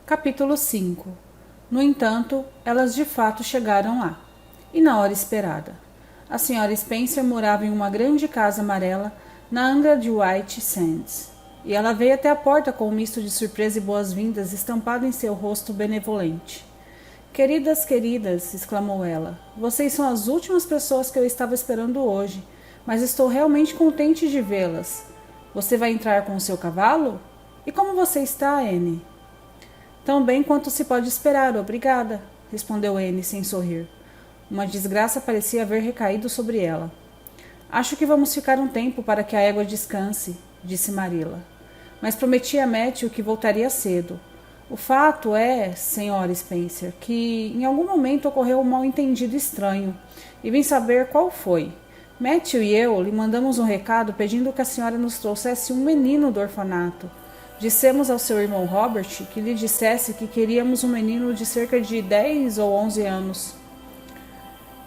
Capítulo 5. No entanto, elas de fato chegaram lá. E na hora esperada. A senhora Spencer morava em uma grande casa amarela na Angra de White Sands. E ela veio até a porta com um misto de surpresa e boas-vindas estampado em seu rosto benevolente. Queridas, queridas, exclamou ela, vocês são as últimas pessoas que eu estava esperando hoje, mas estou realmente contente de vê-las. Você vai entrar com o seu cavalo? E como você está, Anne? Tão bem quanto se pode esperar, obrigada, respondeu Anne sem sorrir. Uma desgraça parecia haver recaído sobre ela. Acho que vamos ficar um tempo para que a égua descanse, disse Marilla. Mas prometi a Matthew que voltaria cedo. O fato é, Sra. Spencer, que em algum momento ocorreu um mal-entendido estranho, e vim saber qual foi. Matthew e eu lhe mandamos um recado pedindo que a senhora nos trouxesse um menino do orfanato. Dissemos ao seu irmão Robert que lhe dissesse que queríamos um menino de cerca de 10 ou 11 anos.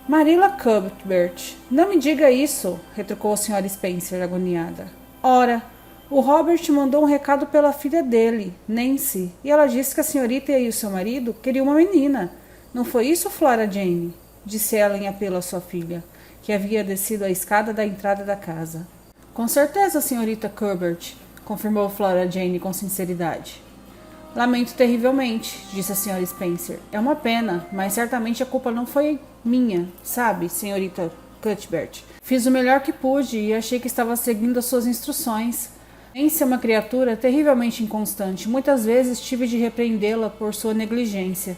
Marilla Cuthbert, não me diga isso, retrucou a Sra. Spencer, agoniada. Ora, o Robert mandou um recado pela filha dele, Nancy, e ela disse que a senhorita e o seu marido queriam uma menina. Não foi isso, Flora Jane? Disse ela em apelo à sua filha, que havia descido a escada da entrada da casa. Com certeza, senhorita Cuthbert, confirmou Flora Jane com sinceridade. Lamento terrivelmente, disse a Sra. Spencer. É uma pena, mas certamente a culpa não foi minha, sabe, senhorita Cuthbert. Fiz o melhor que pude e achei que estava seguindo as suas instruções. Nancy é uma criatura terrivelmente inconstante. Muitas vezes tive de repreendê-la por sua negligência.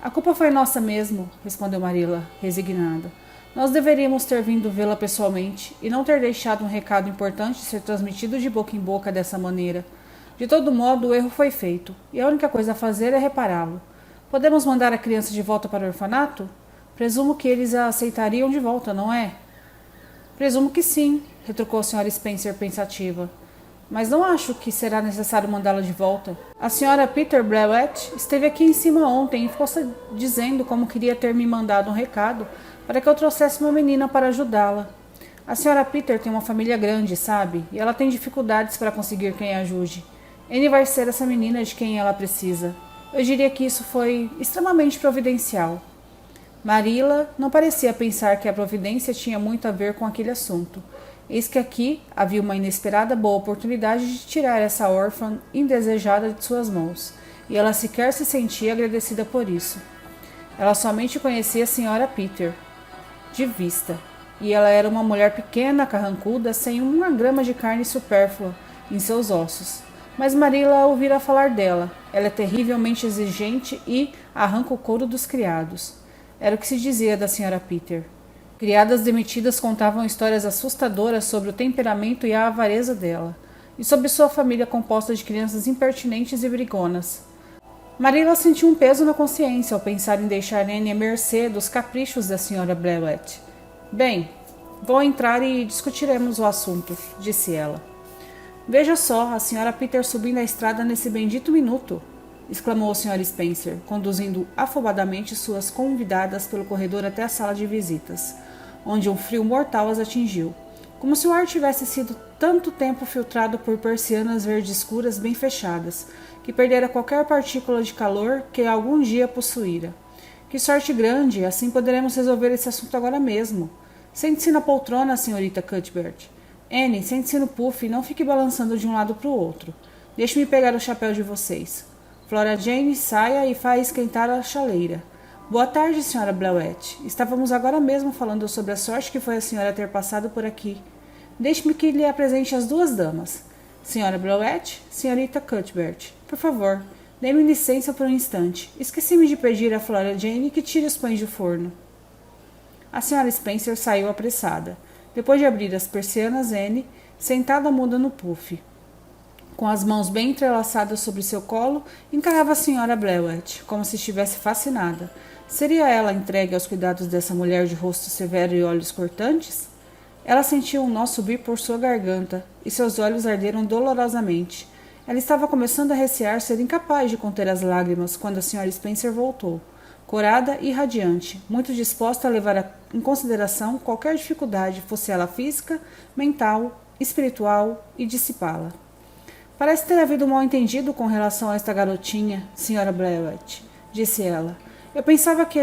A culpa foi nossa mesmo, respondeu Marilla, resignada. Nós deveríamos ter vindo vê-la pessoalmente e não ter deixado um recado importante ser transmitido de boca em boca dessa maneira. De todo modo, o erro foi feito, e a única coisa a fazer é repará-lo. Podemos mandar a criança de volta para o orfanato? Presumo que eles a aceitariam de volta, não é? Presumo que sim, retrucou a Sra. Spencer pensativa. Mas não acho que será necessário mandá-la de volta. A senhora Peter Blewett esteve aqui em cima ontem e ficou dizendo como queria ter me mandado um recado para que eu trouxesse uma menina para ajudá-la. A senhora Peter tem uma família grande, sabe? E ela tem dificuldades para conseguir quem a ajude. Anne vai ser essa menina de quem ela precisa. Eu diria que isso foi extremamente providencial. Marilla não parecia pensar que a providência tinha muito a ver com aquele assunto. Eis que aqui havia uma inesperada boa oportunidade de tirar essa órfã indesejada de suas mãos, e ela sequer se sentia agradecida por isso. Ela somente conhecia a senhora Peter, de vista, e ela era uma mulher pequena, carrancuda, sem uma grama de carne supérflua em seus ossos. Mas Marilla ouvira falar dela. Ela é terrivelmente exigente e arranca o couro dos criados. Era o que se dizia da senhora Peter. Criadas demitidas contavam histórias assustadoras sobre o temperamento e a avareza dela, e sobre sua família composta de crianças impertinentes e brigonas. Marilla sentiu um peso na consciência ao pensar em deixar Anne à mercê dos caprichos da senhora Blewett. Bem, vou entrar e discutiremos o assunto, disse ela. Veja só, a senhora Peter subindo a estrada nesse bendito minuto, exclamou a Sra. Spencer, conduzindo afobadamente suas convidadas pelo corredor até a sala de visitas, onde um frio mortal as atingiu, como se o ar tivesse sido tanto tempo filtrado por persianas verde escuras bem fechadas, que perdera qualquer partícula de calor que algum dia possuíra. Que sorte grande, assim poderemos resolver esse assunto agora mesmo. Sente-se na poltrona, senhorita Cuthbert. Anne, sente-se no puff e não fique balançando de um lado para o outro. Deixe-me pegar o chapéu de vocês. Flora Jane, saia e faça esquentar a chaleira. Boa tarde, senhora Blewett. Estávamos agora mesmo falando sobre a sorte que foi a senhora ter passado por aqui. Deixe-me que lhe apresente as duas damas. Senhora Blewett, senhorita Cuthbert. Por favor, dê-me licença por um instante. Esqueci-me de pedir a Flora Jane que tire os pães do forno. A senhora Spencer saiu apressada. Depois de abrir as persianas, Anne, sentada muda no puff, com as mãos bem entrelaçadas sobre seu colo, encarava a senhora Blewett, como se estivesse fascinada. Seria ela entregue aos cuidados dessa mulher de rosto severo e olhos cortantes? Ela sentiu um nó subir por sua garganta, e seus olhos arderam dolorosamente. Ela estava começando a recear ser incapaz de conter as lágrimas quando a Sra. Spencer voltou, corada e radiante, muito disposta a levar em consideração qualquer dificuldade, fosse ela física, mental, espiritual, e dissipá-la. Parece ter havido um mal-entendido com relação a esta garotinha, Sra. Blewett, disse ela. Eu pensava que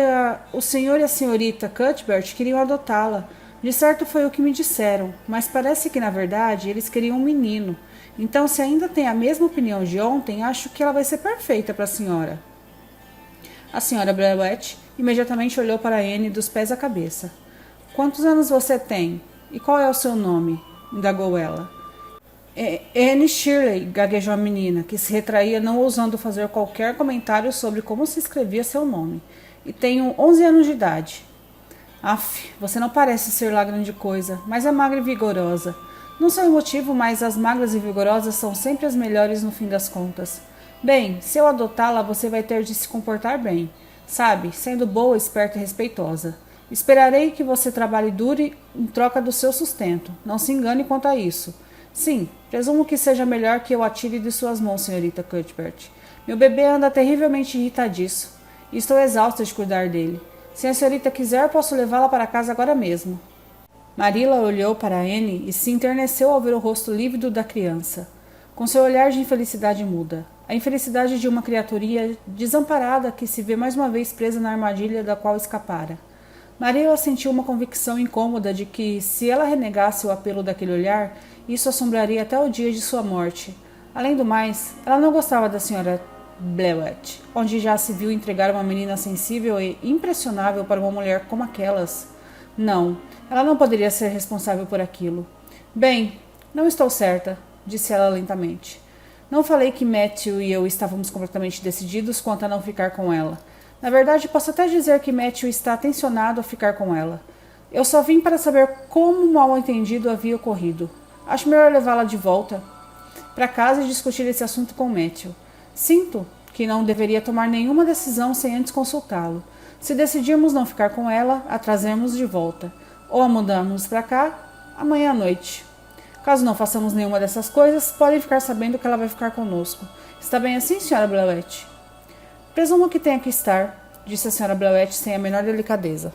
o senhor e a senhorita Cuthbert queriam adotá-la. De certo foi o que me disseram, mas parece que, na verdade, eles queriam um menino. Então, se ainda tem a mesma opinião de ontem, acho que ela vai ser perfeita para a senhora. A Sra. Blewett imediatamente olhou para Anne dos pés à cabeça. Quantos anos você tem? E qual é o seu nome? Indagou ela. Anne Shirley, gaguejou a menina, que se retraía não ousando fazer qualquer comentário sobre como se escrevia seu nome. E tenho 11 anos de idade. Aff, você não parece ser lá grande coisa, mas é magra e vigorosa. Não sei o motivo, mas as magras e vigorosas são sempre as melhores no fim das contas. Bem, se eu adotá-la, você vai ter de se comportar bem. Sabe, sendo boa, esperta e respeitosa. Esperarei que você trabalhe duro em troca do seu sustento. Não se engane quanto a isso. Sim, presumo que seja melhor que eu atire de suas mãos, senhorita Cuthbert. Meu bebê anda terrivelmente irritadiço e estou exausta de cuidar dele. Se a senhorita quiser, posso levá-la para casa agora mesmo. Marilla olhou para Anne e se enterneceu ao ver o rosto lívido da criança, com seu olhar de infelicidade muda. A infelicidade de uma criaturinha desamparada que se vê mais uma vez presa na armadilha da qual escapara. Marilla sentiu uma convicção incômoda de que, se ela renegasse o apelo daquele olhar, isso assombraria até o dia de sua morte. Além do mais, ela não gostava da Sra. Blewett, onde já se viu entregar uma menina sensível e impressionável para uma mulher como aquelas. Não, ela não poderia ser responsável por aquilo. Bem, não estou certa, disse ela lentamente. Não falei que Matthew e eu estávamos completamente decididos quanto a não ficar com ela. Na verdade, posso até dizer que Matthew está atencionado a ficar com ela. Eu só vim para saber como o mal-entendido havia ocorrido. Acho melhor levá-la de volta para casa e discutir esse assunto com Matthew. Sinto que não deveria tomar nenhuma decisão sem antes consultá-lo. Se decidirmos não ficar com ela, a trazemos de volta. Ou a mudamos para cá, amanhã à noite. Caso não façamos nenhuma dessas coisas, podem ficar sabendo que ela vai ficar conosco. Está bem assim, Sra. Blewett? Presumo que tenha que estar, disse a Sra. Blewett sem a menor delicadeza.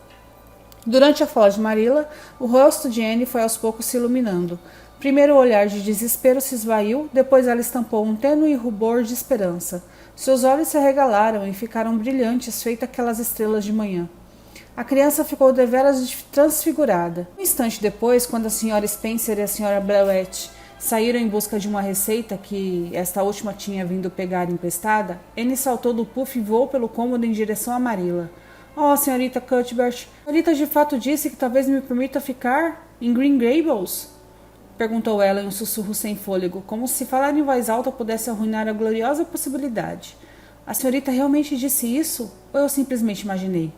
Durante a fala de Marilla, o rosto de Anne foi aos poucos se iluminando. Primeiro o olhar de desespero se esvaiu, depois ela estampou um tênue rubor de esperança. Seus olhos se arregalaram e ficaram brilhantes, feito aquelas estrelas de manhã. A criança ficou deveras transfigurada. Um instante depois, quando a Sra. Spencer e a Sra. Blewett saíram em busca de uma receita que esta última tinha vindo pegar emprestada, Anne saltou do puff e voou pelo cômodo em direção a Marilla. Oh, senhorita Cuthbert, a senhorita de fato disse que talvez me permita ficar em Green Gables? Perguntou ela em um sussurro sem fôlego, como se falar em voz alta pudesse arruinar a gloriosa possibilidade. A senhorita realmente disse isso? Ou eu simplesmente imaginei?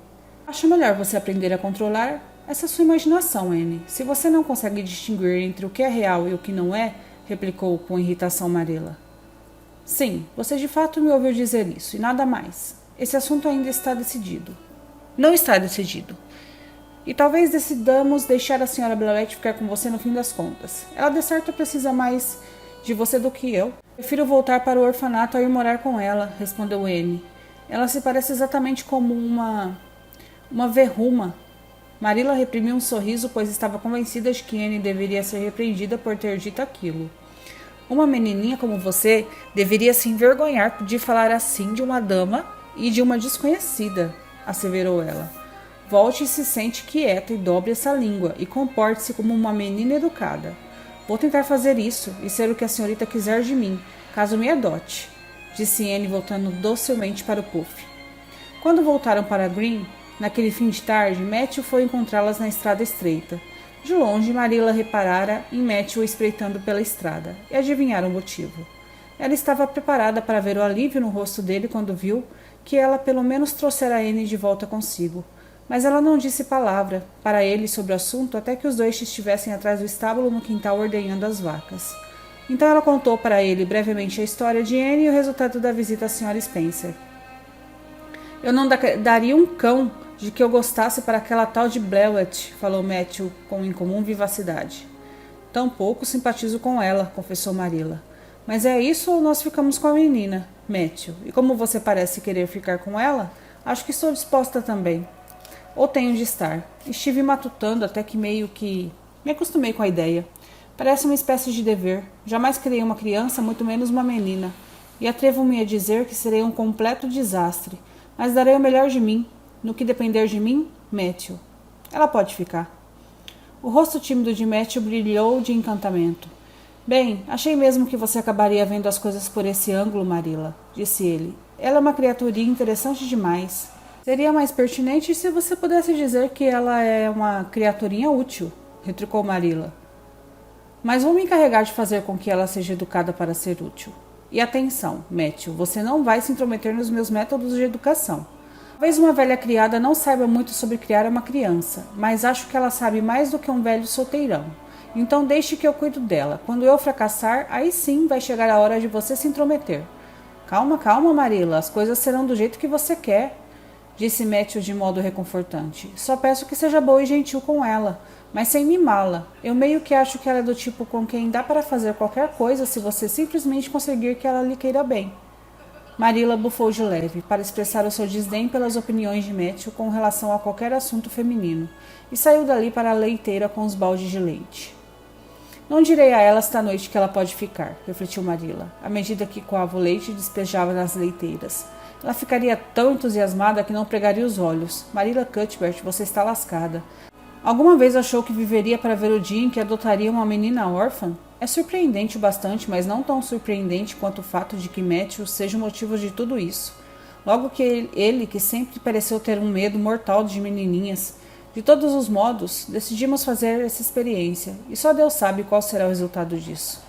Acho melhor você aprender a controlar essa sua imaginação, Anne. Se você não consegue distinguir entre o que é real e o que não é, replicou com irritação Marilla. Sim, você de fato me ouviu dizer isso, e nada mais. Esse assunto ainda está decidido. Não está decidido. E talvez decidamos deixar a Sra. Blewett ficar com você no fim das contas. Ela de certo precisa mais de você do que eu. Prefiro voltar para o orfanato a ir morar com ela, respondeu Anne. Ela se parece exatamente como uma verruma. Marilla reprimiu um sorriso, pois estava convencida de que Anne deveria ser repreendida por ter dito aquilo. Uma menininha como você deveria se envergonhar de falar assim de uma dama e de uma desconhecida, asseverou ela. Volte e se sente quieta e dobre essa língua e comporte-se como uma menina educada. Vou tentar fazer isso e ser o que a senhorita quiser de mim, caso me adote, disse Anne voltando docilmente para o puff. Quando voltaram para Green, naquele fim de tarde, Matthew foi encontrá-las na estrada estreita. De longe, Marilla reparara em Matthew espreitando pela estrada e adivinhara o motivo. Ela estava preparada para ver o alívio no rosto dele quando viu que ela pelo menos trouxera Anne de volta consigo. Mas ela não disse palavra para ele sobre o assunto até que os dois estivessem atrás do estábulo no quintal ordenhando as vacas. Então ela contou para ele brevemente a história de Anne e o resultado da visita à Sra. Spencer. Eu não daria um cão de que eu gostasse para aquela tal de Blewett, falou Matthew com incomum vivacidade. Tampouco simpatizo com ela, confessou Marilla. Mas é isso ou nós ficamos com a menina, Matthew? E como você parece querer ficar com ela, acho que estou disposta também. Ou tenho de estar. Estive matutando até que meio que me acostumei com a ideia. Parece uma espécie de dever. Jamais criei uma criança, muito menos uma menina. E atrevo-me a dizer que serei um completo desastre. Mas darei o melhor de mim. No que depender de mim, Matthew. Ela pode ficar. O rosto tímido de Matthew brilhou de encantamento. Bem, achei mesmo que você acabaria vendo as coisas por esse ângulo, Marilla, disse ele. Ela é uma criaturinha interessante demais. Seria mais pertinente se você pudesse dizer que ela é uma criaturinha útil, retrucou Marilla. Mas vou me encarregar de fazer com que ela seja educada para ser útil. E atenção, Matthew, você não vai se intrometer nos meus métodos de educação. Talvez uma velha criada não saiba muito sobre criar uma criança, mas acho que ela sabe mais do que um velho solteirão. Então deixe que eu cuido dela. Quando eu fracassar, aí sim vai chegar a hora de você se intrometer. Calma, calma, Marilla, as coisas serão do jeito que você quer, disse Matthew de modo reconfortante. Só peço que seja boa e gentil com ela, mas sem mimá-la. Eu meio que acho que ela é do tipo com quem dá para fazer qualquer coisa se você simplesmente conseguir que ela lhe queira bem. Marilla bufou de leve, para expressar o seu desdém pelas opiniões de Matthew com relação a qualquer assunto feminino, e saiu dali para a leiteira com os baldes de leite. Não direi a ela esta noite que ela pode ficar, refletiu Marilla, à medida que coava o leite e despejava nas leiteiras. Ela ficaria tão entusiasmada que não pregaria os olhos. Marilla Cuthbert, você está lascada. Alguma vez achou que viveria para ver o dia em que adotaria uma menina órfã? É surpreendente o bastante, mas não tão surpreendente quanto o fato de que Matthew seja o motivo de tudo isso. Logo que ele, que sempre pareceu ter um medo mortal de menininhas. De todos os modos, decidimos fazer essa experiência, e só Deus sabe qual será o resultado disso.